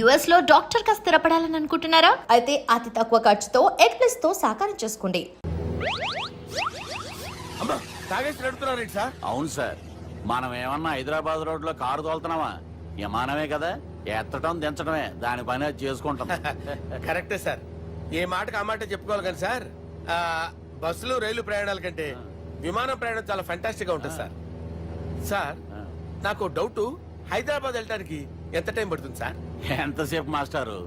US లో doctor గా స్థిరపడాలని అనుకుంటున్నారా? అయితే అతి తక్కువ ఖర్చుతో ఎగ్ ప్లస్ తో సాకారం చేసుకోండి. అవును సార్, మనం ఏమన్నా హైదరాబాద్ రోడ్ లో కారు తోలుతున్నామా? విమానమే కదా, ఎత్తడం దించడమే దాని పని అది చేసుకుంటాం. కరెక్టే సార్, ఏ మాటకు ఆ మాట చెప్పుకోవాలి కానీ సార్, బస్సులు రైలు ప్రయాణాల కంటే విమానం ప్రయాణం చాలా ఫెంటాస్టిక్ గా ఉంటుంది సార్. సార్ నాకు డౌట్, హైదరాబాద్ వెళ్ళడానికి ఎంత టైం పడుతుంది సార్? ఎంతసేపు మాస్టారు,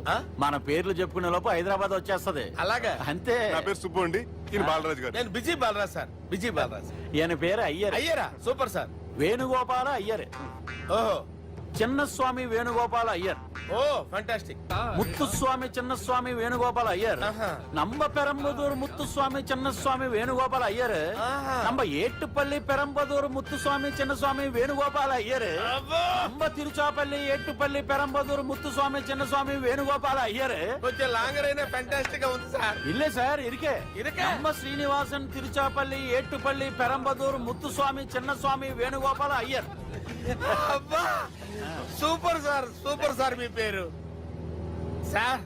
మన పేర్లు చెప్పుకునే లోపు హైదరాబాద్ వచ్చేస్తది. అలాగా? అంతే. నా పేరు సుబ్బు అండి, ఈయన బాలరాజు గారు. నేను busy Balraj sir, busy Balraj. ఈయన పేరు అయ్యర్. అయ్యరా? Super sir. వేణుగోపాల అయ్యర్. ఓహో, చిన్నస్వామి వేణుగోపాల అయ్యర్. Oh fantastic. ముత్తుస్వామి చిన్నస్వామి వేణుగోపాల అయ్యర్. நம்ம பெரம்பதூர் முத்துசுவாமி சின்னசுவாமி வேணுகோபால ஐயர். நம்ம ஏட்டுப்பள்ளி பெரம்பதூர் முத்துசுவாமி சின்னசுவாமி வேணுகோபால ஐயர். நம்ம తిరుచాపల్లి ఏట్టుపల్లి పెరంబదూర్ ముత్తుస్వామి చిన్నస్వామి వేణుగోపాల అయ్యర్. కొంచెం లాంగర్ అయినా ఫంటాస్టిక్ గా ఉంది సార్. ఇల్లే సార్ ఇరికే நம்ம Srinivasan Tiruchapalli Ettupalli Perambadur Muthuswamy Chinnaswamy Venugopala Iyer. Super sir, super sir. మీ పేరు సార్,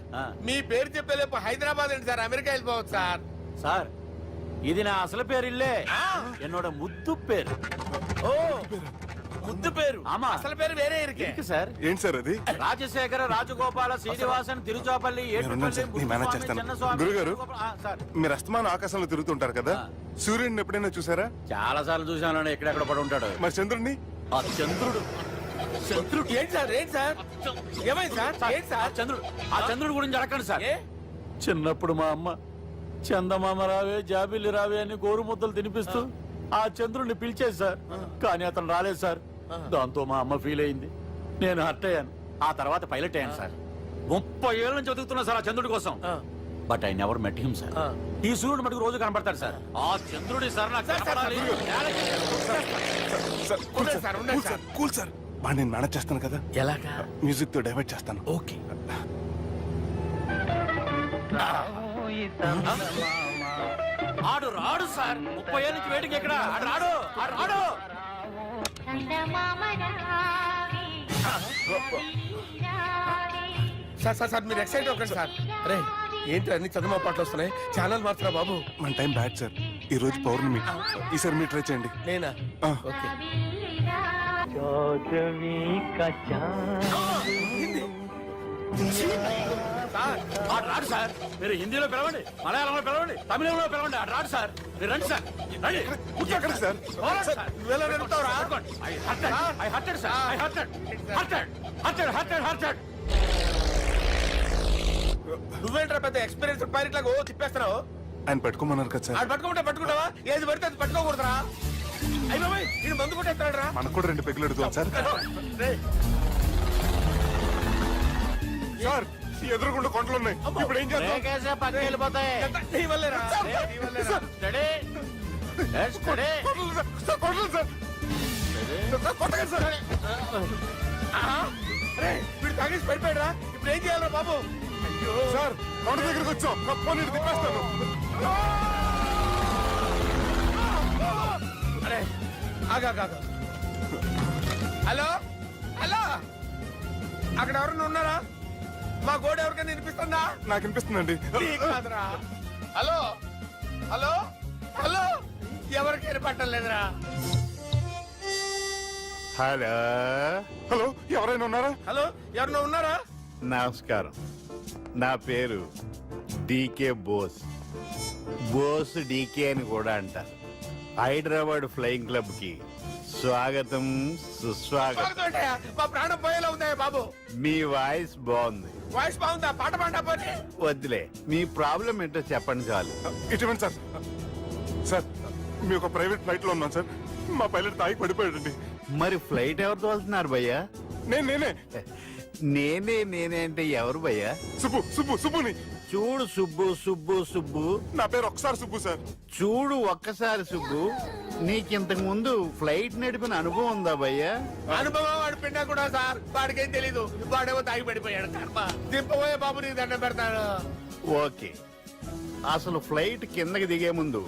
మీ పేరు చెప్పేలేపు హైదరాబాద్ అండి సార్, అమెరికా వెళ్ళిపోవచ్చు సార్. సార్ ఇది నా అసలు పేరు ఇల్లే, என்னோட ముద్దు పేరు. ఓ ముద్దు పేరు. ఆమా, అసలు పేరు వేరే ఇరికే సార్. ఏంటి సార్ అది? రాజశేఖర రాజగోపాల శ్రీనివాసన్ తిరుచాపల్లి గురుగారు, మీరు అస్తమానం ఆకాశంలో తిరుగుతుంటారు కదా, సూర్యుడిని ఎప్పుడైనా చూసారా? చాలా సార్లు చూసాను, ఎక్కడెక్కడ పడి ఉంటాడు. మరి చంద్రుడిని? ఆ చంద్రుడు. చంద్రుడు ఏంటి సార్? ఏంటి సార్? ఏమైంది సార్? ఏంటి సార్? చంద్రుడు. ఆ చంద్రుడు గురించి అడగండి సార్. చిన్నప్పుడు మా అమ్మ చందమామ రావే జాబిల్లి రావే అని గోరు ముద్దలు తినిపిస్తూ ఆ చంద్రుడిని పిలిచేది సార్, కానీ అతను రాలేదు సార్. దాంతో మా అమ్మ ఫీల్ అయింది, నేను హర్ట్ అయ్యాను. ఆ తర్వాత పైలట్ అయ్యాను సార్. 30 ఏళ్ళ నుంచి చదువుతున్నా సార్ ఆ చంద్రుడి కోసం. But I never met him sir. ఈ సూర్యుడు మటుకు రోజు కనబడతాడు సార్. ఆ చంద్రుడి సార్ నాకు కనపడాలి. కూల్ సార్, బాగా నేను మేనేజ్ చేస్తాను కదా. ఎలాగా? మ్యూజిక్ తో డైవర్ట్ చేస్తాను. ఓకే. ఆడు రాడు సార్, 30 ఏళ్ళ నుంచి వేడికి ఎక్కడ ఆడు రాడు. ఆడు రాడు. సార్ సార్ సార్ మీరు ఎక్సైట్ అవ్వకండి సార్. రే ఏంటి అన్ని చదువు పాటలు వస్తున్నాయి, ఛానల్ మార్చరా బాబు. మన టైం బ్యాడ్ సార్, ఈ రోజు పౌర్ణమి. ఈసారి మీరు ట్రై చేయండి. నేనా? ఓకే. ఆడు రాడు సార్, మీరు హిందీలో పిలవండి, మలయాళంలో పిలవండి, తమిళంలో పిలవండి. ఆడు రాడు సార్, మీరు రండి సార్. రండి, కూర్చోకండి సార్. నువ్వేంట్రా పెద్ద ఎక్స్పీరియన్స్ పైలట్ లాగా ఓ తిప్పేస్తున్నావు? ఆయన పట్టుకోమన్నారు కదా సార్. ఆడు పట్టుకుంటే పట్టుకుంటావా? ఏది పడితే అది పట్టుకోకూడదురా. అయ్యి బాబాయ్, నేను మందు కొట్టేస్తాడు రా. మనకు కూడా 2 పెగ్గులు అడుగుతాం సార్. సార్ ఎదురుకుండా కొండలు ఉన్నాయి, ఇప్పుడు ఏం చేద్దాం? పక్కకి వెళ్ళిపోతాయి. నీ వల్లేరా? వీడు తాగేసి పడిపోయాడు రా. ఇప్పుడు ఏం చేయాలరా బాబు? సార్ కొండ దగ్గరకు వచ్చాం, నీళ్ళు తిప్పేస్తాను. అరే ఆగా. హలో హలో, అక్కడ ఎవరన్నా ఉన్నారా? మా గోడ ఎవరికైనా వినిపిస్తుందా? నాకు వినిపిస్తుందండి. కాదురా. హలో హలో హలో, ఎవరికి వినపట్టలేదురా. హలో హలో, ఎవరైనా ఉన్నారా? హలో, ఎవరైనా ఉన్నారా? నమస్కారం, నా పేరు డీకే బోస్. బోస్ డీకే అని కూడా అంటారు. హైదరాబాద్ ఫ్లయింగ్ క్లబ్ కి స్వాగతం సుస్వాగతం. మా ప్రాణం పోయేలా ఉందా బాబు? మీ వాయిస్ బాగుంది. వాయిస్ బాగుందా? పాట పాడా పోనీ. వద్దులే, మీ ప్రాబ్లం ఏంటో చెప్పండి చాలు. ఇటువంటి సార్, సార్ మీ ఒక ప్రైవేట్ ఫ్లైట్ లో ఉన్నాం సార్, మా పైలట్ తాగి పడిపోయాడండి. మరి ఫ్లైట్ ఎవరితో వెళ్తున్నారు భయ్యా? నేనే అంటే ఎవరు భయ్యా? సుబ్బుని. చూడు సుబ్బు, నా పేరు ఒకసారి సుబ్బు సార్. చూడు ఒక్కసారి సుబ్బు, నీకింతకు ముందు ఫ్లైట్ నడిపిన అనుభవం ఉందా భయ్యా? అనుభవం వాడు పిన్నా కూడా సార్, వాడికేం తెలీదు. వాడేమో తాగి పడిపోయాడు. దింపబోయే బాబు నీ దండం పెడతాను. ఓకే, అసలు ఫ్లైట్ కిందకి దిగే ముందు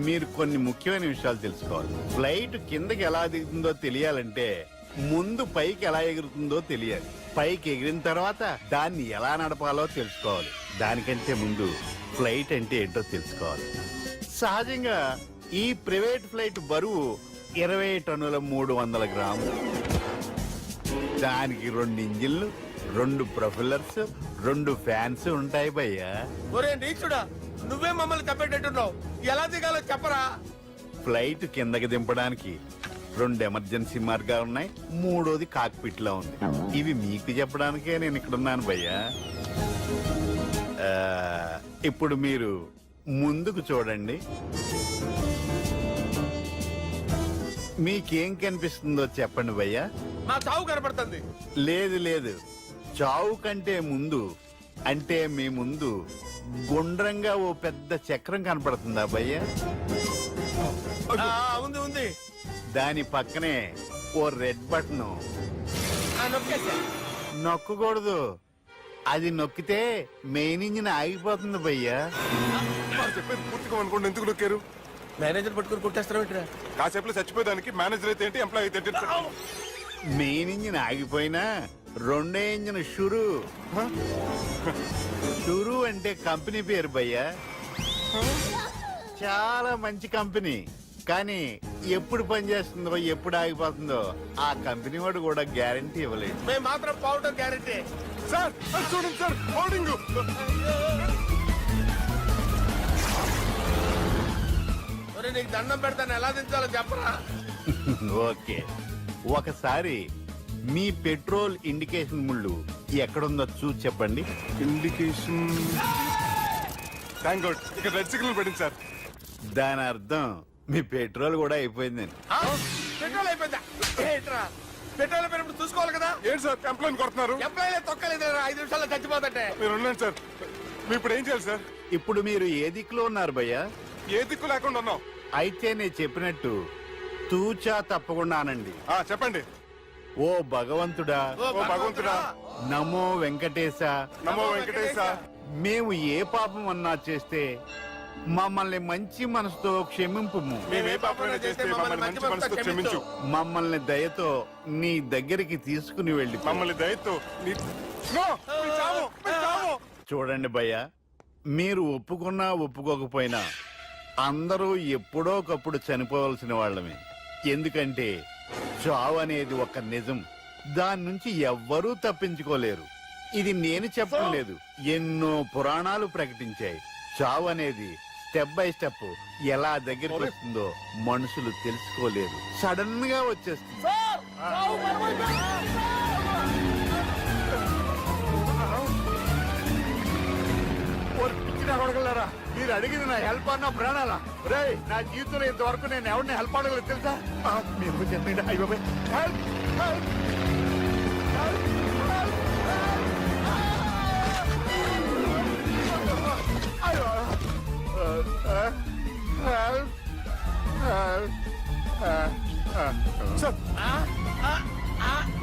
మీరు కొన్ని ముఖ్యమైన విషయాలు తెలుసుకోవాలి. ఫ్లైట్ కిందకి ఎలా దిగుతుందో తెలియాలంటే ముందు పైకి ఎలా ఎగురుతుందో తెలియాలి. పైకి ఎగిరిన తర్వాత దాన్ని ఎలా నడపాలో తెలుసుకోవాలి. దానికంటే ముందు ఫ్లైట్ అంటే ఏంటో తెలుసుకోవాలి. సహజంగా ఈ ప్రైవేట్ ఫ్లైట్ బరువు 20 టన్నుల 300 గ్రాములు. దానికి 2 ఇంజిన్లు, 2 ప్రొఫెల్లర్స్, 2 ఫ్యాన్స్ ఉంటాయి భయ్యా. ఒరే నీచుడా, నువ్వే మమ్మల్ని తప్పేటట్టున్నావు. ఎలా దిగాలో చెప్పరా? ఫ్లైట్ కిందకి దింపడానికి 2 ఎమర్జెన్సీ మార్గాలు ఉన్నాయి, 3వది కాక్పిట్ లో ఉంది. ఇవి మీకు చెప్పడానికే నేను ఇక్కడ ఉన్నాను భయ్యా. ఇప్పుడు మీరు ముందుకు చూడండి. మీకేం కనిపిస్తుందో చెప్పండి భయ్యా. మా చావు కనపడుతుంది. లేదు లేదు, చావు కంటే ముందు అంటే మీ ముందు గుండ్రంగా ఓ పెద్ద చక్రం కనపడుతుందా భయ్యా? ఉంది ఉంది. దాని పక్కనే ఓ రెడ్ బటన్. నొక్కేసా. నొక్కకూడదు, అది నొక్కితే మెయిన్ ఇంజిన్ ఆగిపోతుంది భయ్యా. వారు చెప్పేది పూర్తిగా అనుకోండి, ఎందుకు నొక్కారు? మేనేజర్ పట్టుకుని కొట్టేస్తారా? కాసేపులో చచ్చిపోయేదానికి మేనేజర్ అయితే ఏంటి, ఎంప్లాయ్ అయితే ఏంటి? మెయిన్ ఇంజిన్ ఆగిపోయినా 2వ ఇంజిన్ షురు అంటే కంపెనీ పేరు భయ్యా. చాలా మంచి కంపెనీ, కానీ ఎప్పుడు పనిచేస్తుందో ఎప్పుడు ఆగిపోతుందో ఆ కంపెనీ వాడు కూడా గ్యారంటీ ఇవ్వలేదు. మేము మాత్రం పౌడర్ గ్యారెంటీ. సార్ అది చూడండి సార్, హోర్డింగ్. ఒరే నీకు దండం పెడతాను, ఎలా దించాలో చెప్పరా? ఓకే, ఒకసారి మీ పెట్రోల్ ఇండికేషన్ ముళ్ళు ఎక్కడుందో చూసి చెప్పండి. ఇండికేషన్. థ్యాంక్ గాడ్, ఇక్కడ రెడ్ సిగ్నల్ పడింది సార్. దాని అర్థం మీ పెట్రోల్ కూడా అయిపోయిందని. పెట్రోల్ అయిపోయిందా? ఏంట్రా, పెట్రోల్ అయిపోయినప్పుడు చూసుకోవాలి కదా. ఏంటి సార్ ఎంప్లాయ్ కొడుతున్నారు? ఎంప్లాయీ తొక్కలేదు, 5 నిమిషాల్లో చచ్చిపోతుంటే. మీరు ఉండండి సార్, మీరు ఇప్పుడు ఏం చేయాలి సార్? ఇప్పుడు మీరు ఏ దిక్కులో ఉన్నారు భయ్యా? ఏ దిక్కు లేకుండా ఉన్నాం. అయితే నేను చెప్పినట్టు తూచా తప్పకుండా అనండి. చెప్పండి. ఓ భగవంతుడా, ఓ భగవంతుడా, నమో వెంకటేశ, నమో వెంకటేశ. మేము ఏ పాపం అన్నా చేస్తే మమ్మల్ని మంచి మనసుతో క్షమింపుము. మేము ఏ పాపమైనా చేస్తే మమ్మల్ని మంచి మనసుతో క్షమించు. మమ్మల్ని దయతో నీ దగ్గరికి తీసుకుని వెళ్ళి మమ్మల్ని దయతో నో, మీ చావు, మీ చావు. చూడండి భయ్యా, మీరు ఒప్పుకున్నా ఒప్పుకోకపోయినా అందరూ ఎప్పుడో ఒకప్పుడు చనిపోవలసిన వాళ్ళమే. ఎందుకంటే చావు అనేది ఒక నిజం, దాని నుంచి ఎవ్వరూ తప్పించుకోలేరు. ఇది నేను చెప్పడం లేదు, ఎన్నో పురాణాలు ప్రకటించాయి. చావు అనేది స్టెప్ బై స్టెప్ ఎలా దగ్గరికి వస్తుందో మనుషులు తెలుసుకోలేరు, సడన్ గా వచ్చేస్తుంది. అడగలరా, మీరు అడిగింది నా హెల్ప్ అన్న ప్రాణాలా? రే, నా జీవితంలో ఇంతవరకు నేను ఎవరిని హెల్ప్ అడగలేదు తెలుసా? మీరు చెప్పండి. అయ్యో హెల్ప్, హెల్ప్, సార్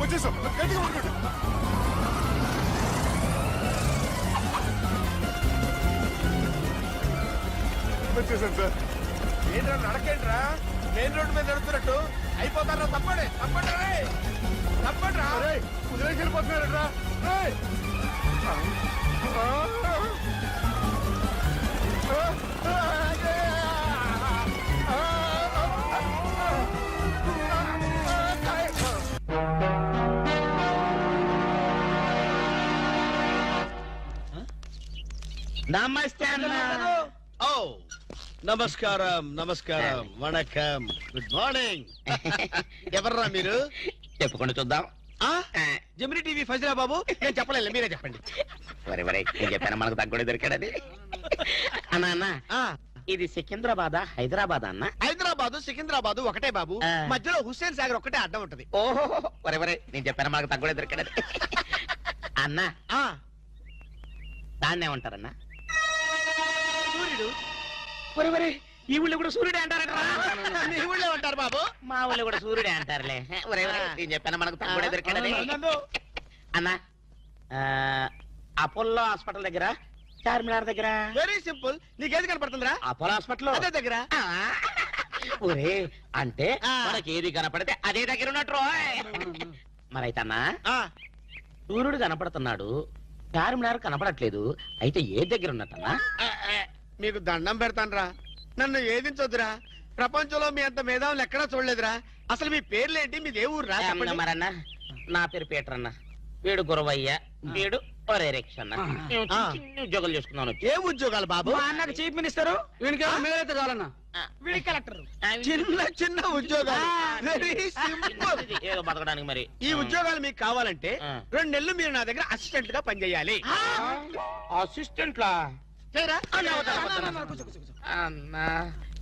వచ్చేసాం, గట్టిగా పట్టుకోండి. వచ్చేసాను సార్. ఏంట్రా నడకేంట్రా, మెయిన్ రోడ్డు మీద నడుస్తున్నట్టు అయిపోతారా? తప్పండి తప్పండి రే, తప్పండి రా. కుదిరేసి వెళ్ళిపోతున్నారట్రా. నమస్తే అన్న. ఓ నమస్కారం, నమస్కారం, వణకం, గుడ్ మార్నింగ్. ఎవర్రా మీరు? చెప్పుకుంటూ చూద్దాం. జమిని టీవీ ఫజరా బాబు. నేను చెప్పలేదు, మీరే చెప్పండి. వరే వరే, నేను చెప్పాను మనకు తగ్గుడే దొరికాడది. అన్నా అన్న, ఇది సికింద్రాబాద్ హైదరాబాద్ అన్న? హైదరాబాదు సికింద్రాబాదు ఒకటే బాబు, మధ్యలో హుస్సేన్ సాగర్ ఒకటే అడ్డం ఉంటది. ఓహో, వరే వరే, నేను చెప్పాను మనకు తగ్గుడే దొరికాడది. అన్న, దాన్నే ఉంటారన్న? సూర్యుడు. వరే వరే, ఈ ఊళ్ళో కూడా సూర్యుడే అంటారట. మీ ఊళ్ళో ఉంటారు బాబు. మా ఊళ్ళో కూడా సూర్యుడే అంటారులే. వరే వరే, నేను చెప్పాను మనకు తగ్గుడే దొరికాడది. అన్న, అపోలో హాస్పిటల్ దగ్గర, చార్మినార్ దగ్గర. వెరీ సింపుల్, నీకేది కనపడుతుందిరా? అపోలో హాస్పిటల్ అదే దగ్గర. ఒరే, అంటే మనకి ఏది కనపడితే అదే దగ్గర ఉన్నట్టు. మరైతే అన్నా, సూర్యుడు కనపడుతున్నాడు, చార్మినార్ కనపడట్లేదు. అయితే ఏ దగ్గర ఉన్నట్టన్నా? మీకు దండం పెడతానురా, నన్ను ఏదించొద్దురా. ప్రపంచంలో మీ అంత మేధావులు ఎక్కడా చూడలేదురా. అసలు మీ పేర్లేంటి, మీ దేవుడు రా చెప్పండి. మరన్నా, నా పేరు పీటర్ అన్న, వీడు గురవయ్య, వీడు ఒరే రిక్ష అన్న. మేము చిన్న చిన్న ఉద్యోగాలు చేసుకున్నాను. ఏ ఉద్యోగాలు బాబు? అన్నకు చీఫ్ మినిస్టర్, వీడికి మేలైతే చాలన్నా. వీడి కలెక్టర్. చిన్న చిన్న ఉద్యోగాలు, వెరీ సింపుల్. ఏదో బతకడానికి మరి. ఈ ఉద్యోగాలు మీకు కావాలంటే 2 నెలలు మీరు నా దగ్గర అసిస్టెంట్ గా పనిచేయాలి. అసిస్టెంట్లా? చేయరా? అన్నా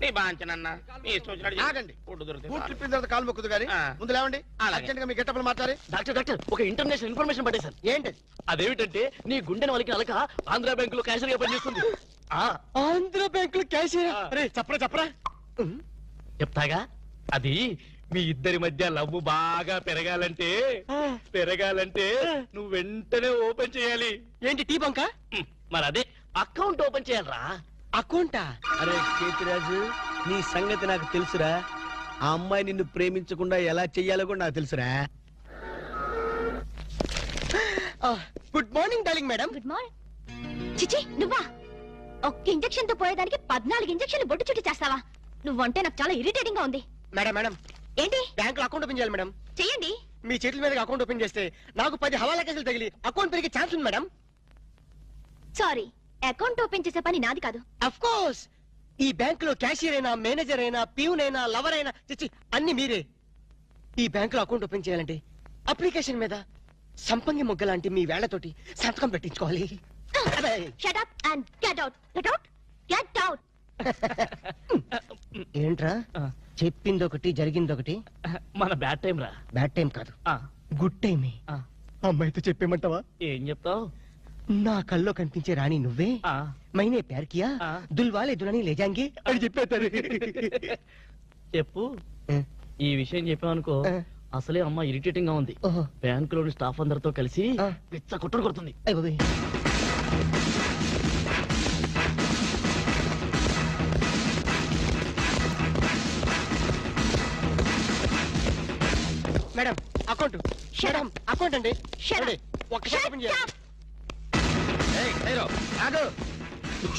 నీ బాంచనన్నా, నీ ఇష్టం వచ్చినట్టు చేయి. ఆగండి. ఫుడ్ దొరికితే బూట్లు చాలు. ఇప్పిన తర్వాత కాలు మొక్కుదు కానీ ముందు లేవండి. అలాగే. అర్జెంట్ గా మీ గెట్టపలు మాట్లాడి. డాక్టర్ ఒక ఇంటర్నేషనల్ ఇన్ఫర్మేషన్ పట్టేశాను. ఏంటి? అదేమిటంటే నీ గుండెని వాళ్ళకి అలక ఆంధ్ర బ్యాంక్ లో క్యాషియర్ గా పనిచేస్తుంది. ఆంధ్ర బ్యాంక్ లో క్యాషియర్? అరే చెప్పరా చెప్తాగా. అది మీ ఇద్దరి మధ్య లవ్ బాగా పెరగాలంటే నువ్వు వెంటనే ఓపెన్ చేయాలి. ఏంటి టీ బంక? మరి అదే అకౌంట్ ఓపెన్ చేయాలరా. అకౌంటా? అరే కేతిరాజు, నీ సంగతి నాకు తెలుసురా. ఆ అమ్మాయి నిన్ను ప్రేమించకుండా ఎలా చెయ్యాలో కూడా నాకు తెలుసురా. Good morning darling madam. Good morning. చిచి నువ్వా? ఒక్క ఇంజెక్షన్ తో పోయేదానికి 14 ఇంజెక్షన్లు బొట్టు చుట్టి చేస్తావా? నువ్వంటే నాకు చాలా ఇరిటేటింగ్ గా ఉంది. మేడం ఏంటి? బ్యాంక్ లో అకౌంట్ ఓపెన్ చేయాలి మేడం. చెయ్యండి. మీ చేతుల మీద అకౌంట్ ఓపెన్ చేస్తే నాకు 10 హవాలా కేసులు తగిలి అకౌంట్ పెరిగే ఛాన్స్ ఉంది మేడం. సారీ, అకౌంట్ ఓపెన్ చేసే పని నాది కాదు. అఫ్ కోర్స్ ఈ బ్యాంక్ లో క్యాషియర్ అయినా, మేనేజర్ అయినా, ప్యూన్ అయినా, లవర్ అయినా, చిచ్చి అన్ని మీరే. ఈ బ్యాంక్ లో అకౌంట్ ఓపెన్ చేయాలంటే అప్లికేషన్ మీద సంపంగి మొగ్గ లాంటి మీ వేళ్లతోటి సంతకం పెట్టించుకోవాలి. Shut up and get out. Get out. Get out. ఏంట్రా చెప్పింది ఒకటి జరిగింది ఒకటి? మన బ్యాడ్ టైం రా. బ్యాడ్ టైం కాదు, గుడ్ టైమే. అమ్మాయితో చెప్పేమంటావా? ఏం చెప్తావు? నా కల్లో కనిపించే రాణి నువ్వే, మైనే ప్యార్ కియా, దుల్వాలే దుల్హనీ లే జాంగే అని చెప్పేస్తారు. చెప్పు. ఈ విషయం చెప్పావనుకో అసలే అమ్మ ఇరిటేటింగ్ గా ఉంది. ఓహో. బ్యాంక్ లోని స్టాఫ్ అందరితో కలిసి పిచ్చ కుట్ర కొడుతుంది. అయ్ బాబోయ్. Madam account. మేడం అకౌంట్ అండి. Shut up. చూడండి, ఒక్కసారి ఓపెన్ చేయాలి. Shut up. ఆగు.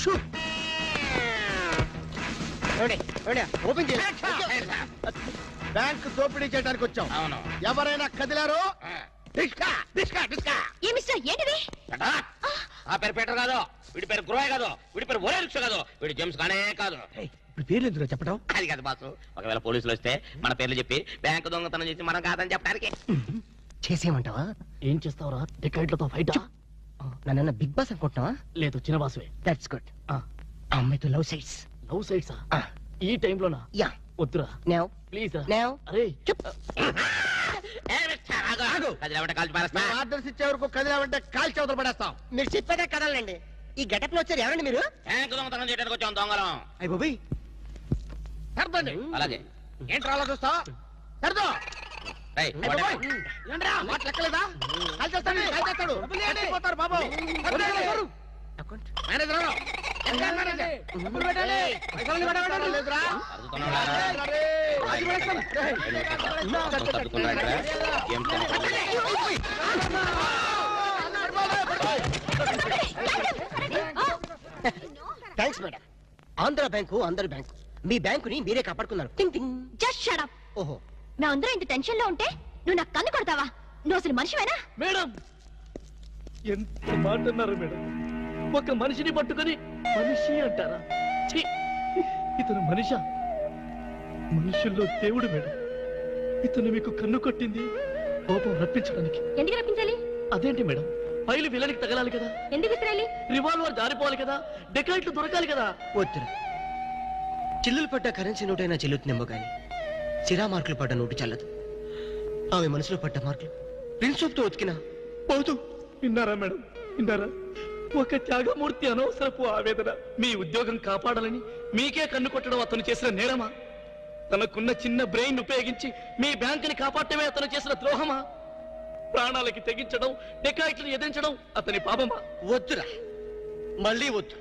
షూ. చూడండి, చూడండి, ఓపెన్ చేయాలి. బ్యాంక్ దోపిడీ చేయడానికి వచ్చాం. అవును. ఎవరైనా కదిలారో డిస్కా డిస్కా డిస్కా. ఏ మిస్టర్ ఏంటిది? ఆ పేరు పీటర్ కాదు, వీడి పేరు గురవయ్య కాదు, వీడి పేరు ఒరే రిక్ష కాదు, వీడి జేమ్స్ కానే కాదు. ఇప్పుడు పేర్లు ఎందుకు చెప్పడం? అది కాదు బాసు, ఒకవేళ పోలీసులు వస్తే మన పేర్లు చెప్పి బ్యాంకు దొంగతనం చేసి మనం కాదని చెప్పడానికి. చేసేయమంటావా? ఏం చేస్తావురా? డికైట్లతో ఫైట్? నన్న బిగ్ బాస్ అనుకుంటున్నావా? లేదు, చిన్న బాసువే. That's good. ఆ అమ్మాయితో లవ్ సైట్స్. లవ్ సైడ్సా? ఈ టైంలోనా? యా. వద్దురా నౌ ప్లీజ్ రా. నౌ. అరే కదిలామంటే కాల్చి పారేస్తా. ఆర్డర్స్ ఇచ్చే వరకు కదిలామంటే కాల్ చౌదర పడేస్తాం. మీరు చెప్పేదే కదలండి. ఈ గెటప్ లో వచ్చారు ఎవరండి మీరు? బ్యాంకు దొంగతనం చేయడానికి వచ్చాం దొంగలం. అయ్య బాబోయ్. సర్దండి. అలాగే. ఏంట్రా అలా చూస్తా? సర్దో. రేయ్, అయ్య బాబోయ్. ఏంట్రా మాట లెక్కలేదా? కాల్ చేస్తాడు, కాల్ చేస్తాడు. పోతారు బాబు. అకౌంట్ మేనేజర్ ఎవరు? ఎక్కడ మేనేజర్? డబ్బులు పెట్టాలి. పైసలు పెట్టాలి. లేదురా. సర్దుతున్నాడా? అరే, అది పడేస్తాం. సర్దుకున్నాడా? ఏం థ్యాంక్స్ మేడం. ఆంధ్ర బ్యాంకు అందరి బ్యాంకు. మీ బ్యాంకుని మీరే కాపాడుకున్నారు. టింగ్ టింగ్. Just shut up. ఓహో. మేమందరం ఇంత టెన్షన్ లో ఉంటే నువ్వు నాకు కన్ను కొడతావా? నువ్వు అసలు మనిషివేనా? మేడం, ఎంత మాట అన్నారు మేడం. ఒక మనిషిని పట్టుకొని మనిషి అంటారా? ఛీ! ఇతను మనిషా? మనుషుల్లో దేవుడు మేడం. ఇతను మీకు కన్ను కొట్టింది కోపం రప్పించడానికి. ఎందుకు రప్పించాలి? అదేంటి మేడం, ఫైలు విలనికి తగలాలి కదా, ఎందుకు విసిరాలి? రివాల్వర్ జారిపోవాలి కదా, డెకాయిట్లు దొరకాలి కదా. వద్దురా. చిల్లులు పడ్డ కరెన్సీ నోటైనా చెల్లుతుందేమో గాని సిరా మార్కులు పడ్డ నోటు చల్లదు. ఆమె మనసులో పడ్డ మార్కులు ప్రిన్సోప్ ఉతికినా పోదు. విన్నారా మేడం, విన్నారా? ఒక త్యాగమూర్తి అనవసరపు ఆవేదన. మీ ఉద్యోగం కాపాడాలని మీకే కన్ను కొట్టడం అతను చేసిన నేరమా? తనకున్న చిన్న బ్రెయిన్ ఉపయోగించి మీ బ్యాంకుని కాపాడటమే అతను చేసిన ద్రోహమా? ప్రాణాలకి తెగించడం, డెకాయిట్లను ఎదిరించడం అతని పాపమా? వద్దురా, మళ్ళీ వద్దు.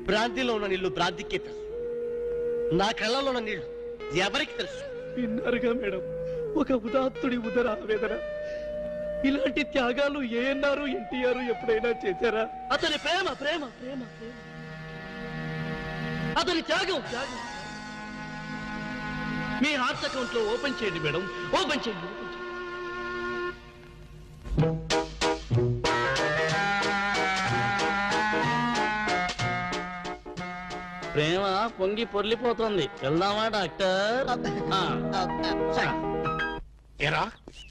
భ్రాంతిలో ఉన్న నీళ్లు భ్రాంతికే తెలుసు. నా కళ్ళలో ఉన్న నీళ్లు ఎవరికి తెలుసు? విన్నారుగా మేడం, ఒక ఉదాత్తుడి ఉదర ఆవేదన. ఇలాంటి త్యాగాలు ఏఎన్ఆర్ ఎన్టీఆర్ ఎప్పుడైనా చేశారా? అతని ప్రేమ ప్రేమ ప్రేమ ప్రేమ అతని త్యాగం త్యాగం. మీ హార్ట్ అకౌంట్ లో ఓపెన్ చేయండి మేడం, ఓపెన్ చేయండి. ప్రేమ పొంగి పొర్లిపోతుంది. వెళ్దామా డాక్టర్? ఏరా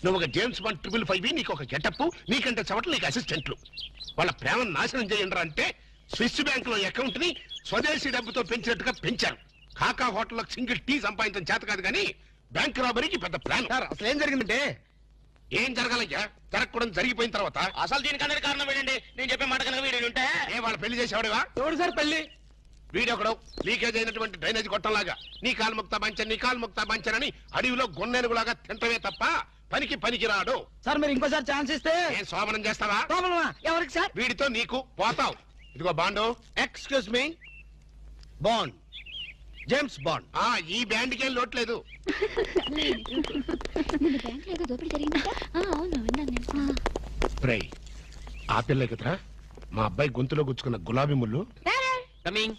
నువ్వు ఒక జేమ్స్ బాండ్ 555 నీకు ఒక గెటప్, నీకంటే చవట్లు నీకు అసిస్టెంట్లు. వాళ్ళ ప్రేమను నాశనం చేయండి అంటే స్విస్ బ్యాంక్ లో అకౌంట్ ని స్వదేశీ డబ్బుతో పెంచినట్టుగా పెంచారు. కాకా హోటల్లో సింగిల్ టీ సంపాదించడం చేత కాదు కానీ బ్యాంక్ రాబరీకి పెద్ద ప్లాన్. అసలు ఏం జరిగిందంటే ఏం జరగాలయ్యా? జరగకూడదు జరిగిపోయిన తర్వాత అసలు దీనికన్నా కారణం ఏంటండి? నేను చెప్పే మాట కనుక వీడు ఉంటే ఏ వాళ్ళ పెళ్లి చేసేవాడివా? ఎవడు సార్ పెళ్లి? వీడొకడు లీకేజ్ అయినటువంటి డ్రైనేజ్ గొట్టంలాగా నీ కాలు ముక్తా బంచన్ నీ కాలు ముక్తా బంచన్ అని అడవిలో గొన్నెనుగులాగా తింటమే తప్ప పనికి రాడు. సార్ మీరు ఇంకోసారి ఛాన్స్ ఇస్తే ఏం సోమనం చేస్తావా? ఎవరికి సార్? వీడితో నీకు పోతావు. ఇదిగో bond. Excuse me, bond, James bond. ఈ బ్యాండ్కి ఏం లోట్లేదు. నిన్న బ్యాంక్ లో ఏదో దోపిడీ జరిగిందట. అవును విన్నాను నేను. రేయ్, ఆ పిల్ల కదరా మా అబ్బాయి గొంతులో గుచ్చుకున్న గులాబీ ముళ్ళు. Coming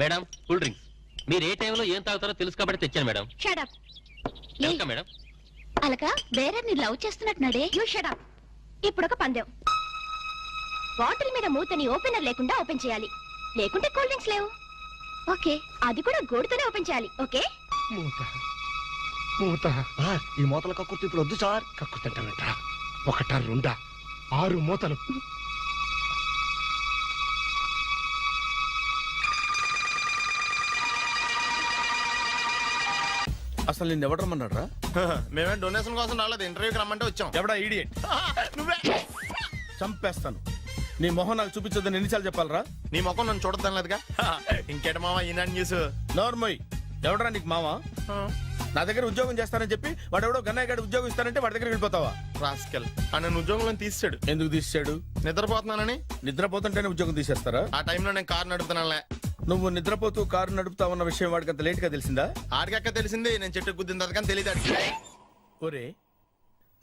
madam, cool drinks. మీరు ఏ టైంలో ఏం తాగుతారో తెలుసు కాబట్టి తెచ్చాను madam. Shut up. Welcome madam. అలక వేరే ని లవ్ చేస్తున్నట్టున్నాడే. You shut up. ఇప్పుడు ఒక పందెం. బాటిల్ మీద మూతని ఓపెనర్ లేకుండా ఓపెన్ చేయాలి, లేకుంటే కూల్ డ్రింక్స్ లేవు. ఓకే, అది కూడా గోడుతోనే ఓపెన్ చేయాలి. ఓకే? మూత ఈ మూతల కక్కుర్తి ఇప్పుడు వద్దు సార్. కక్కుతంటానంట. ఒకటా రెండా 6 మూతలు. అసలు నిన్ను ఎవడు రమ్మన్నాడు రా? మేమే డొనేషన్ కోసం రాలేదు, ఇంటర్వ్యూకి రమ్మంటే వచ్చాం. ఎవడా ఈడియట్? నువ్వే. చంపేస్తాను. నీ మొహం నాకు చూపించొద్దని ఎన్నిసార్లు చెప్పాలరా? నీ ముఖం నన్ను చూడద్దాం లేదుగా. ఇంకేట మావా ఈనాడు న్యూస్. నోర్మోయ్, ఎవడరా నీకు మామ? నా దగ్గర ఉద్యోగం చేస్తానని చెప్పి వాడెవడో గన్నయ్య గారి ఉద్యోగం ఇస్తానంటే వాడి దగ్గర వెళ్ళిపోతావా? రాస్కెల్ నన్ను ఉద్యోగంలో తీసాడు. ఎందుకు తీసాడు? నిద్రపోతున్నానని. నిద్రపోతుంటేనే ఉద్యోగం తీసేస్తారా? ఆ టైంలో నేను కారు నడుపుతున్నానులే. నువ్వు నిద్రపోతూ కారు నడుపుతా ఉన్న విషయం వాడికి అంత లేట్ గా తెలిసిందా? ఆడికక్క తెలిసింది, నేను చెట్టు గుద్దిన తర్వాత కానీ తెలియదు ఆడికి. ఒరే,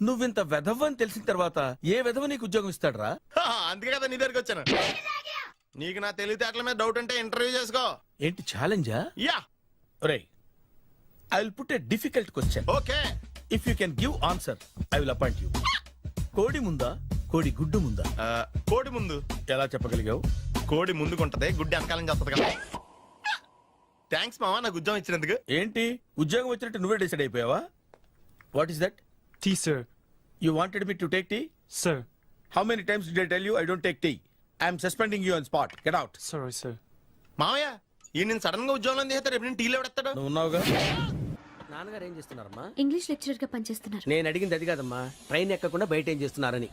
నువ్వింత వెధవ్ అని తెలిసిన తర్వాత ఏ వెధవ నీకు ఉద్యోగం ఇస్తాడరా? అందుకే కదా నీ దగ్గరికి వచ్చాను. నీకు నా తెలివితేటల మీద డౌట్ అంటే ఇంటర్వ్యూ చేసుకో. ఏంటి ఛాలెంజా? యా. ఒరే, I will put a difficult question. Okay. If you can give answer I will appoint you. కోడి ముందా, కోడి గుడ్డు ముందా? కోడి ముందు. ఎలా చెప్పగలిగావు? కోడి ముందుకుంటది, గుడ్డి వెనకాలం చేస్తుంది కదా. థ్యాంక్స్ మావా నాకు ఉద్యోగం ఇచ్చినందుకు. ఏంటి ఉద్యోగం వచ్చినట్టు నువ్వే డిసైడ్ అయిపోయావా? What is that? Tea sir. You wanted me to take tea? Sir. How many times did I tell you I don't take tea? I am suspending you on spot. Get out. Sorry, sir. మావయ్య ఈ నేను sudden గా ఉద్యోగంలో తీస్తాడు, రేపు నేను టీలో పెడతాడు. నువ్వు ఉన్నావుగా? నాన్నగారు ఏం చేస్తున్నారమ్మా? ఇంగ్లీష్ లెక్చరర్ గా పనిచేస్తున్నారు. నేను అడిగింది అది కాదమ్మా, ట్రైన్ ఎక్కకుండా బయట ఏం చేస్తున్నారని.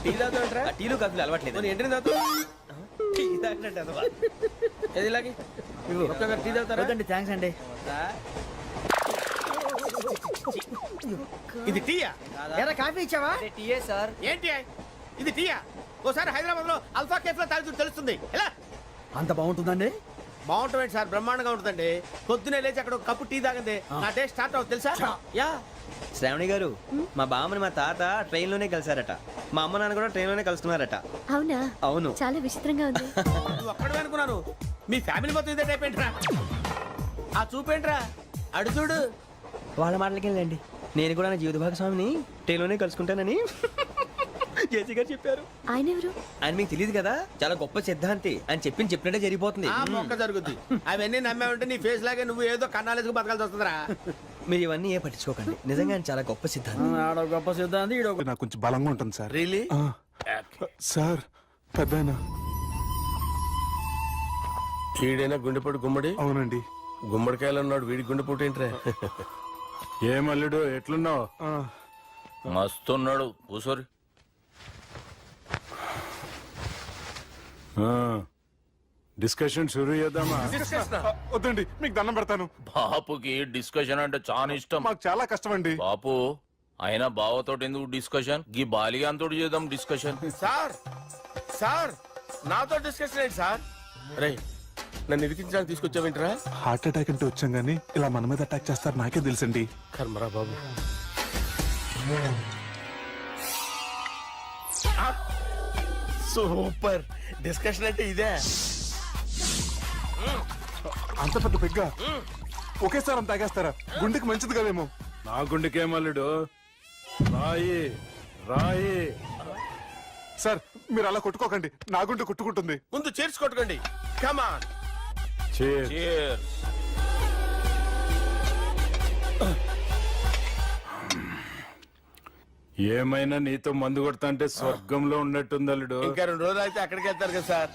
టీ తాగుతాంట్రా? టీలు కాఫీలు అలవాట్లేదు. ఏంటి తాగుతా? టీ తాగినట్టు ఏది ఇలాగే టీ తాగుతారా? థ్యాంక్స్ అండి. ఇది టీయా? ఎరా కాఫీ ఇచ్చావా? టీయే సార్. ఏంటి ఇది టీయా? ఓసారి హైదరాబాద్ లో అల్ఫా కేఫ్ లో తాగుతూ తెలుస్తుంది. ఎలా అంత బాగుంటుందండి? బాగుంటుంది సార్, బ్రహ్మాండంగా ఉంటుందండి. పొద్దునే లేచి అక్కడ ఒక కప్పు టీ తాగండి నా డే స్టార్ట్ అవుతుంది తెలుసా? యా. శ్రావణి గారు, మా బామ్మని మా తాత ట్రైన్ లోనే కలిసారట, మా అమ్మ నాన్న కూడా ట్రైన్ లోనే కలుస్తున్నారట. అవునా? అవును. చాలా విచిత్రంగా ఉంది. నువ్వు ఒక్కడే అనుకున్నాను, మీ ఫ్యామిలీ మొత్తం ఇదే టైప్ ఏంట్రా? ఆ చూపేంట్రా, అడు చూడు. వాళ్ళ మాటలకి వెళ్ళండి, నేను కూడా నా జీవిత భాగస్వామిని ట్రైన్ లోనే కలుసుకుంటానని జేసీ గారు చెప్పారు. ఆయన ఎవరు? ఆయన మీకు తెలియదు కదా, చాలా గొప్ప సిద్ధాంతి అని చెప్పినట్టే జరిగిపోతుంది. ఆ మొక్క జరుగుద్ది. అవన్నీ నమ్మే ఉంటే నీ ఫేస్ లాగే నువ్వు ఏదో కన్నాలేసుకు బతకాల్సి వస్తుందిరా. మీరు ఇవన్నీ ఏ పట్టించుకోకండి, నిజంగా ఆయన చాలా గొప్ప సిద్ధాంతి. ఆడో గొప్ప సిద్ధాంతి, ఈడో నాకు కొంచెం బలంగా ఉంటుంది సార్. రియలీ? సార్ పెద్దయినా. ఈడైనా గుండెపోటు గుమ్మడి? అవునండి. గుమ్మడికాయలు ఉన్నాడు, వీడి గుండెపోటు ఏంట్రా? ఏం అల్లుడు ఎట్లున్నావు? మస్తున్నాడు. కూసోరి. డిస్కషన్ షురూ చేద్దామా? వద్దండి, మీకు దండం పెడతాను. బాపుకి డిస్కషన్ అంటే చాలా ఇష్టం. మాకు చాలా కష్టం అండి. బాపు అయినా బావతోటి ఎందుకు డిస్కషన్? గీ బాలిగాంతోటి చేద్దాం డిస్కషన్. సార్ సార్ నాతో డిస్కషన్ ఏంటి సార్? రే నన్ను ఇరికించడానికి తీసుకొచ్చావేంట్రా? హార్ట్ అటాక్ అంటే వచ్చాం గానీ ఇలా మన మీద అటాక్ చేస్తారు నాకే తెలుసండి. కర్మరా బాబు. సూపర్ డిస్కషన్ అంటే ఇదే. అంత పెద్ద పెగ్గ ఒకేసారి అంత తాగేస్తారా? గుండెకి మంచిది కదేమో. నా గుండెకేమల్లుడు, రాయి రాయి. సార్ మీరు అలా కొట్టుకోకండి, నా గుండె కొట్టుకుంటుంది. ముందు చేర్చి కొట్టుకోండి. కమాన్. ఏమైనా నీతో మందు కొడతా అంటే స్వర్గంలో ఉన్నట్టుంది అల్లుడు. ఇంకా 2 రోజులు అయితే అక్కడికి వెళ్తారు కదా సార్.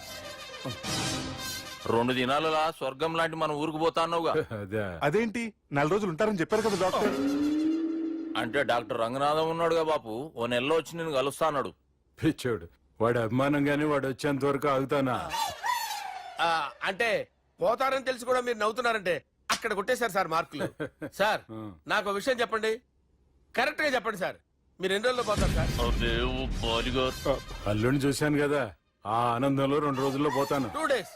2 దినాలలా స్వర్గం లాంటి మన ఊరికి పోతాన్నావుగా. అదే అదేంటి 4 రోజులు ఉంటారని చెప్పారు కదా డాక్టర్. అంటే డాక్టర్ రంగనాథం ఉన్నాడుగా బాపు, ఓ నెలలో వచ్చి నేను కలుస్తా అన్నాడు. పిచ్చోడు, వాడి అభిమానంగానే వాడు వచ్చేంత వరకు ఆగుతానా? అంటే పోతారని తెలిసి కూడా మీరు నవ్వుతున్నారంటే అక్కడ కొట్టేశారు సార్ మార్కులు. సార్ నాకు ఒక విషయం చెప్పండి, కరెక్ట్ గా చెప్పండి సార్. మీరు ఎన్ని రోజుల్లో పోతారు సార్? అల్లుడిని చూశాను కదా, ఆ ఆనందంలో 2 రోజుల్లో పోతాను. 2 days.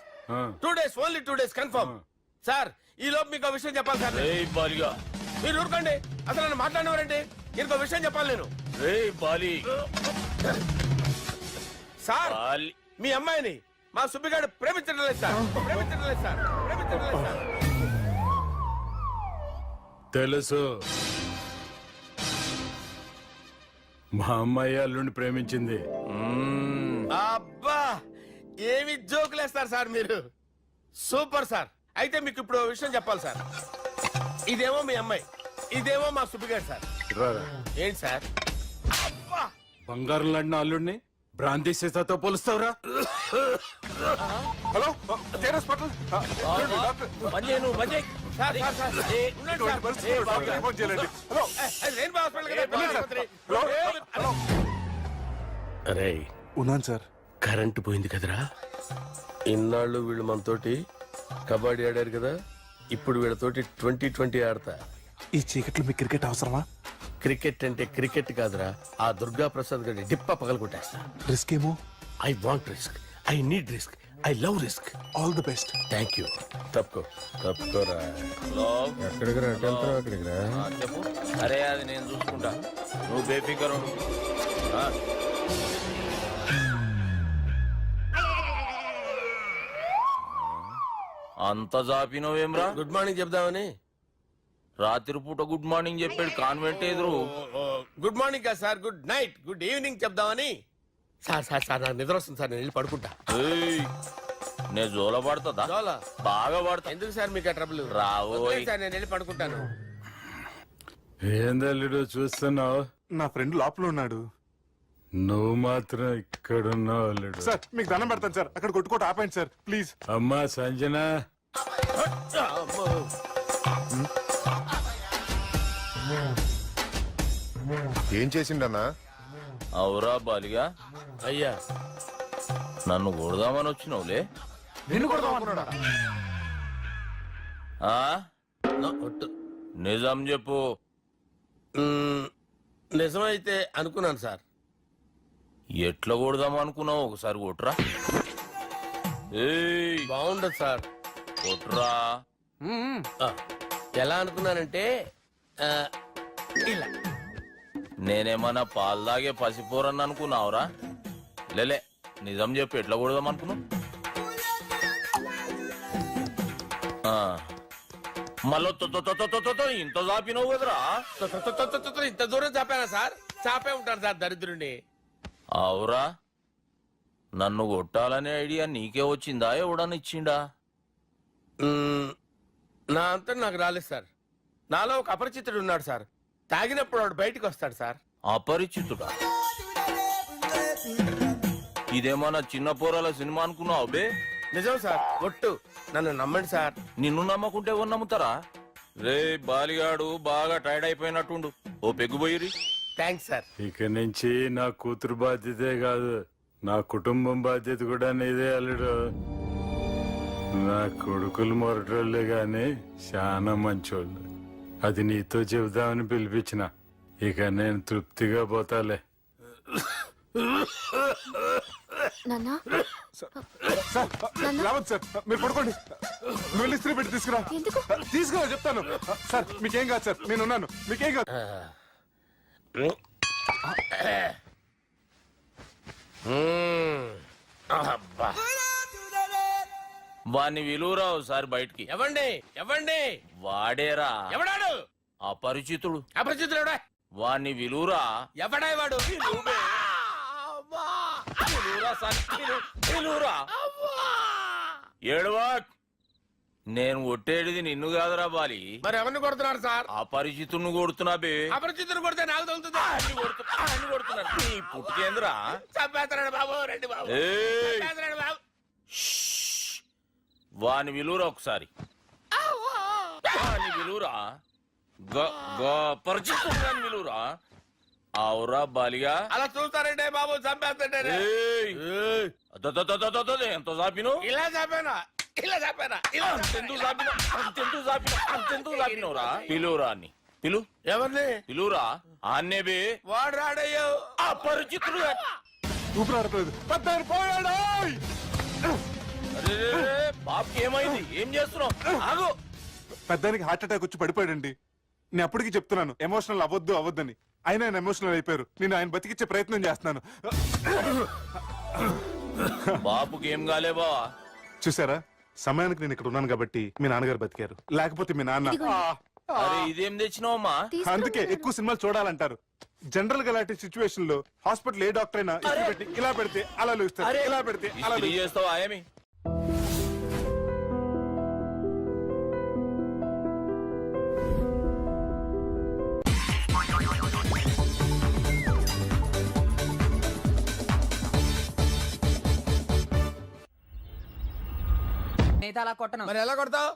2 days, only 2 days confirm. Sir ఈ లోపు మీకు ఒక విషయం చెప్పాలి సార్. మీరు ఊరుకోండి, అసలు నన్ను మాట్లాడినవారండి. ఇంకో విషయం చెప్పాలి నేను. సార్ మీ అమ్మాయిని మా సుబ్బిగాడు ప్రేమించడం లేదు సార్. ప్రేమించడం లేదు సార్. ప్రేమించడం లేదు సార్. తెలుసు, మా అమ్మాయి అల్లుడిని ప్రేమించింది. అబ్బా ఏమి జోకులేస్తారు సార్ మీరు. Super sir. అయితే మీకు ఇప్పుడు ఓ విషయం చెప్పాలి సార్. ఇదేమో మీ అమ్మాయి, ఇదేమో మా సుబ్బిగాడు సార్. రారా. ఏంటి సార్? బంగారం లాంటి అల్లుడిని భ్రాంతి సీసాతో పోలుస్తావురా? హలో కేరస్ పటల్. ఫోన్ చేయండి. హలో అరే ఉన్నాను సార్. కరెంటు పోయింది కదరా. ఇన్నాళ్ళు వీళ్ళు మనతోటి కబడ్డీ ఆడారు కదా, ఇప్పుడు వీళ్ళతోటి 2020 ఆడతా. ఈ చీకట్లో మీకు క్రికెట్ అవసరమా? క్రికెట్ అంటే క్రికెట్ కాదురా, ఆ దుర్గా ప్రసాద్ గారి డిప్ప పగలగొట్టేస్తా. రిస్క్ ఏమో. I want risk, I need risk, I love risk. All the best. Thank you. తప్పుకోరా. ఎక్కడికి రా? అక్కడికి రా. చెప్పు. అరే అది నేను చూసుకుంటా, నువ్వు బేఫికర్ ఉండు. అంత జాపినవేమ్రా? గుడ్ మార్నింగ్ చెప్దామని. రాత్రి పూట గుడ్ మార్నింగ్ చెప్పాడు కాన్వెంట్ ఎదురు. గుడ్ మార్నింగ్ కాదు sir, good night, good evening చెప్దామని. సార్ సార్ సార్ నాకు నిద్ర వస్తుంది సార్, నేను వెళ్ళి పడుకుంటా. నేను జోల పడుతుందా? చాలా బాగా పడతా. ఎందుకు సార్ మీకు ట్రబుల్? రావోయ్ సార్ నేను వెళ్ళి పడుకుంటాను. ఏందల్లుడు చూస్తున్నావు? నా ఫ్రెండ్ లోపల ఉన్నాడు. నువ్వు మాత్రం ఇక్కడున్నావు అల్లుడు. సార్ మీకు దండం పెడతాను సార్, అక్కడ కొట్టుకోట ఆపండి సార్ ప్లీజ్. అమ్మా సంజన, ఏం చేసిండన్నా? అవురా బాలిగా, అయ్యా నన్ను కొడదామని వచ్చినావులే. ఆ? నిజం చెప్పు. నిజమైతే అనుకున్నాను సార్. ఎట్లా కొడదాం అనుకున్నావు? ఒకసారి కొట్రా. ఏయ్ బాగుండదు సార్. కొట్రా. ఎలా అనుకున్నానంటే ఇలా. నేనేమన్నా పాలు తాగే పసిపోరని అనుకున్నావురా? లేలే, నిజం చెప్పు, ఎట్లా కొడదాం అనుకున్నావు? మళ్ళీ ఇంత చాపినవు కదరా? ఇంత దూరం చాపానా సార్? చాపే ఉంటాను సార్ దరిద్రుడిని. అవురా, నన్ను కొట్టాలనే ఐడియా నీకే వచ్చిందా? ఎవడని ఇచ్చిండా? నా అంతా నాకు రాలేదు సార్. నాలో ఒక అపరిచితుడు ఉన్నాడు సార్. తాగినప్పుడు వాడు బయటకు వస్తాడు సార్. అపరిచితుడా? ఇదేమన్నా చిన్న పోరాల సినిమా అనుకున్నావు బే? నిజం సార్, ఒట్టు, నన్ను నమ్మండి సార్. నిన్ను నమ్మకుంటే ఎవరు నమ్ముతారా? రే బాలిగాడు బాగా టైర్డ్ అయిపోయినట్టుండు, ఓ పెగ్గుపోయిరి. Thanks sir. ఇక నుంచి నా కూతురు బాధ్యతే కాదు, నా కుటుంబం బాధ్యత కూడా నీదే అల్లుడు. నా కొడుకులు మొరటోళ్ళే గాని చాలా మంచోళ్ళు. అది నీతో చెబుదామని పిలిపించిన. ఇక నేను తృప్తిగా పోతాలే. రావద్దు సార్, మీరు పడుకోండి. నువ్వు వెళ్ళి ఇస్త్రీ పెట్టి తీసుకురా. తీసుకురా చెప్తాను. సార్ మీకేం కాదు సార్, నేనున్నాను, మీకేం కాదు. అబ్బా. వాణ్ణి విలువరా ఒకసారి బయటికి. ఎవండి వాడేరా ఎవడాడు? అపరిచితుడు. అపరిచితుడు ఎవడా? వాణ్ణి విలువరా. ఎవడా వాడు? ఏడవా. నేను ఒట్టేడిది నిన్ను కాదురా బాలి. మరి ఎవరిని కొడుతున్నారు సార్? అపరిచితుడిని కొడుతున్నా బే. అపరిచితుడు కొడితే నాకు తగులుతుంది. అన్ని కొడుతున్నారు. నీ పుట్టుకేంద్రా. చంపేస్తున్నాడు బాబు, రండి బాబు. ఏయ్. చంపేస్తున్నాడు బాబు. వాని విలువరా ఒకసారి. వాని విలువరా. పరిచితుడు విలువరా. అవురా బాలిగా. అలా చూస్తారంటే బాబు, చంపేస్తాడే. ఎంత చాపిను. ఇలా చంపానా? ఇలా చంపానా? ఇలా అంతెందుకు చాపిన. అంతెందుకు చాపినవురా. పిలువురా అని. పిలు. ఎవరిని పిలువురా. ఆన్నే బే. వాడు రాడయ్యో. అపరిచితుడు. ఊపిరాడట్లేదు. పెద్దాయన పోయాడు. అరే బాబుకి ఏమైంది? ఏం చేస్తున్నావు? ఆగు. పెద్దానికి హార్ట్ అటాక్ వచ్చి పడిపోయాడండి. నేను అప్పటికి చెప్తున్నాను ఎమోషనల్ అవ్వద్దని. ఆయన ఎమోషనల్ అయిపోయారు. నేను ఆయన బతికిచ్చే ప్రయత్నం చేస్తున్నాను. బాబుకి ఏం కాలే బావా. చూసారా, సమయానికి నేను ఇక్కడ ఉన్నాను కాబట్టి మీ నాన్నగారు బతికారు. లేకపోతే మీ నాన్న. అరే ఇదేం తెచ్చినావమ్మా? అందుకే ఎక్కువ సినిమాలు చూడాలంటారు. జనరల్ గా అలాంటి సిచ్యువేషన్ లో హాస్పిటల్ ఏ డాక్టర్ అయినా ఇస్త్రీ పెట్టి ఇలా పెడితే అలా లూస్తారు, ఇలా పెడితే అలా ఇస్త్రీ చేస్తావా ఏమి? మరి ఎలా కొడతావు?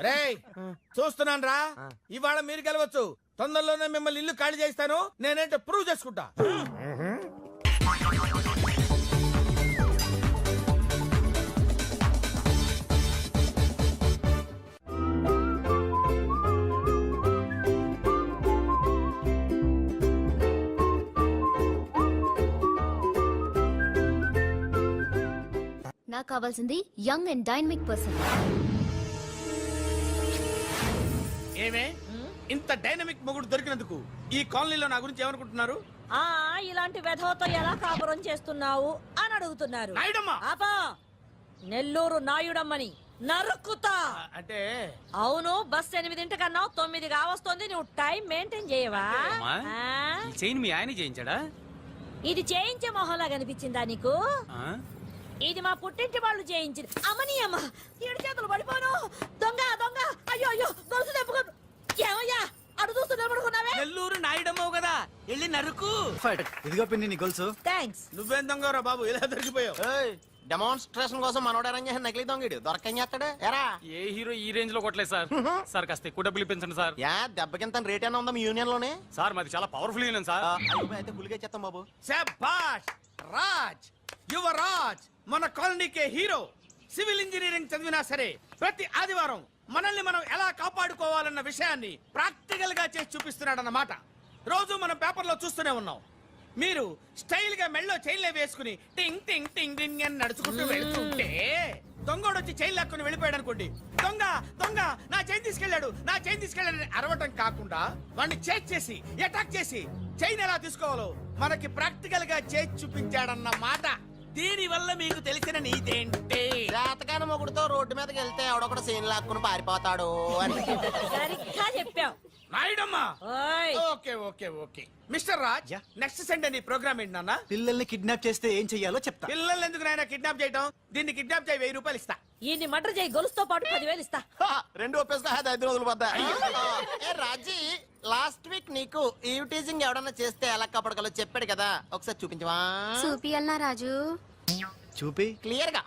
రేయ్ చూస్తున్నాను రా. ఇవాళ మీరు గెలవచ్చు. తొందరలోనే మిమ్మల్ని ఇల్లు ఖాళీ చేస్తాను. నేనేంటో ప్రూవ్ చేసుకుంటా. నాకు కావాల్సింది యంగ్ అండ్ డైనమిక్ పర్సన్. ఏమే ఇంత డైనమిక్ మొగుడు దొరికినందుకు ఈ కాలనీలో నా గురించి ఏమనుకుంటున్నారు? ఇలాంటి వెధవతో ఎలా కాపురం చేస్తున్నావు అని అడుగుతున్నారు. ఆపా, నెల్లూరు నాయుడమ్మని నరుక్కుతా. అంటే అవును, బస్ 8:00 9 కావస్తుంది. నువ్వు టైం మెయింటైన్ చేయవా? చైన్ మీ ఆయన చేయించాడా? ఇది చేయించే మొహంలా కనిపించిందా నీకు? ఇది మా పుట్టింటి వాళ్ళు చేయించింది. అమ్మని అమ్మ, 7 చేతులు పడిపోను. దొంగ దొంగ, అయ్యో అయ్యో, గొలుసు తెప్పుకో. ఏమయ్యా అడు చూస్తూ నిలబడుకున్నావే? నెల్లూరు నాయుడమ్మవు కదా, వెళ్ళి నరుకు. ఇదిగో పిన్ని నీ గొలుసు. థ్యాంక్స్. నువ్వేం దొంగరా బాబు, ఇలా దొరికిపోయావు? డెమాన్స్ట్రేషన్ కోసం మనోడు అరేంజ్ చేసిన నకిలీ దొంగడు దొరకని చేస్తాడు. ఎరా ఏ హీరో ఈ రేంజ్ లో కొట్టలేదు సార్. సార్ కాస్త ఎక్కువ డబ్బులు ఇప్పించండి సార్. యా దెబ్బకింత రేట్ అయినా ఉందా మీ యూనియన్ లోనే? సార్ మాది చాలా పవర్ఫుల్ యూనియన్ సార్. అయితే గులిగా చేస్తాం బాబు. శభాష్ రాజ్, యువరాజ్, మన కాలనీకే హీరో. సివిల్ ఇంజనీరింగ్ చదివినా సరే ప్రతి ఆదివారం మనల్ని మనం ఎలా కాపాడుకోవాలన్న విషయాన్ని ప్రాక్టికల్ గా చేసి చూపిస్తున్నాడన్నమాట. రోజు మనం పేపర్లో చూస్తూనే ఉన్నాం. మీరు స్టైల్ గా మెళ్ళో చైన్లే వేసుకుని టింగ్ టింగ్ టింగ్ టింగ్ అని నడుచుకుంటూ వెళ్తుంటే దొంగోడు వచ్చి చైన్ లాక్కుని వెళ్ళిపోయాడు అనుకోండి. దొంగ దొంగ నా చైన్ తీసుకెళ్లాడు, నా చైన్ తీసుకెళ్లాడని అరవటం కాకుండా వాడిని చేజ్ చేసి అటాక్ చేసి చైన్ ఎలా తీసుకోవాలో మనకి ప్రాక్టికల్ గా చేసి చూపించాడన్నమాట. దీని వల్ల మీకు తెలిసిన నీతేంటి? జాతకాన మొగుడుతో రోడ్డు మీదకి వెళ్తే ఎవడొకడు సీన్ లాక్కుని పారిపోతాడు అని. సరిగ్గా చెప్పావు నాయుడమ్మా. ఓయ్. Okay okay okay mister Raj, next Sunday నీ ప్రోగ్రామ్ ఏంటి నాన్న? పిల్లల్ని కిడ్నాప్ చేస్తే ఏం చెయ్యాలో చెప్తా. పిల్లల్ని ఎందుకు నాయన కిడ్నాప్ చేయటం? దీన్ని కిడ్నాప్ చేయి, 1000 రూపాయలు ఇస్తా. ఈయన్ని మటర్ చేయి, గొలుసుతో పాటు 10,000 ఇస్తా. 2 ఒప్పేస్తా, 5 రోజులు పడ్డా. రాజీ, లాస్ట్ వీక్ నీకు ఈవ్ టీజింగ్ ఎవడన్నా చేస్తే ఎలా కాపాడగలో చెప్పాడు కదా, ఒకసారి చూపించవా? చూపియల్నా రాజు? చూపి క్లియర్ గా.